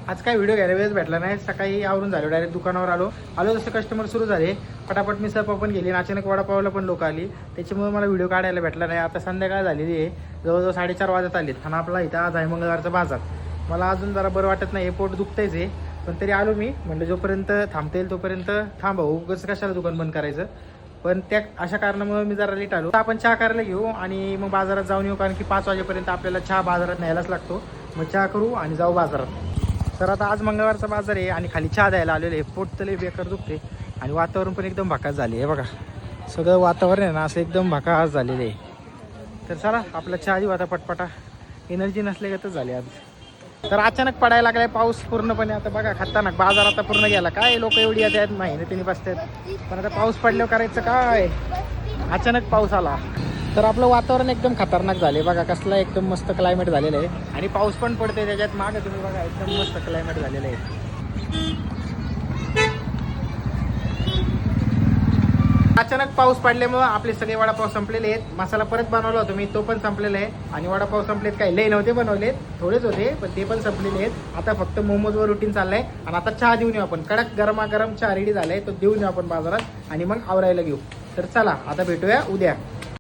आज काय व्हिडिओ घ्यायला वेळच भेटला नाही. सकाळी आवरून झालो, डायरेक्ट दुकानावर आलो जसं कस्टमर सुरू झाले पटापट मिसळ पाव पण गेली आणि अचानक वडापावला पण लोक आली, त्याच्यामुळे मला व्हिडिओ काढायला भेटला नाही. आता संध्याकाळ झालेली आहे, जवळजवळ 4:30 वाजत आलेत आणि आपला इथं आज आहे मंगळवारचा बाजार. मला अजून जरा बरं वाटत नाही, पोट दुखतंयच आहे, पण तरी आलो मी. म्हणलं जोपर्यंत थांबता येईल तोपर्यंत थांबा, उगाच कशाला दुकान बंद करायचं. पण त्या अशा कारणामुळे मी जरा लेट आलो. आपण चहा करायला घेऊ आणि मग बाजारात जाऊन येऊ, कारण की 5 वाजेपर्यंत आपल्याला चहा बाजारात न्यायलाच लागतो. मग चहा करू आणि जाऊ बाजारात. तर आता आज मंगळवारचा बाजार आहे आणि खाली चहा द्यायला आलेले आहे. पोट तले बेकार दुखते आणि वातावरण पण एकदम भकास झाले आहे. बघा सगळं वातावरण आहे ना असं एकदम भकास झालेलं आहे. तर चला आपला चहा देऊ आता पटपटा, एनर्जी नसले तर झाले आज. तर अचानक पडायला लागलाय पाऊस पूर्णपणे. आता बघा खतरनाक बाजार आता पूर्ण गेला. काय लोक एवढी येतात मेहनतीने बसतात, पण आता पाऊस पडल्यावर करायचं काय. अचानक पाऊस आला तर आपलं वातावरण एकदम खतरनाक झाले. बघा कसला एकदम मस्त क्लायमेट झालेलं आहे आणि पाऊस पण पडते त्याच्यात मागे. तुम्ही बघा एकदम मस्त क्लायमेट झालेलं आहे. अचानक पाऊस पडल्यामुळे आपले सगळे वडापाव संपलेले आहेत. मसाला परत बनवला होता मी, तो पण संपलेला आहे आणि वडापाव संपलेत. काही लई नव्हते बनवलेत, थोडेच होते पण ते पण संपलेले आहेत. आता फक्त मोमोजवर रुटीन चाललंय आणि आता चहा देऊन येऊ आपण. कडक गरमागरम चहा रेडी झालाय, तो देऊन येऊ आपण बाजारात आणि मग आवरायला घेऊ. तर चला आता भेटूया उद्या.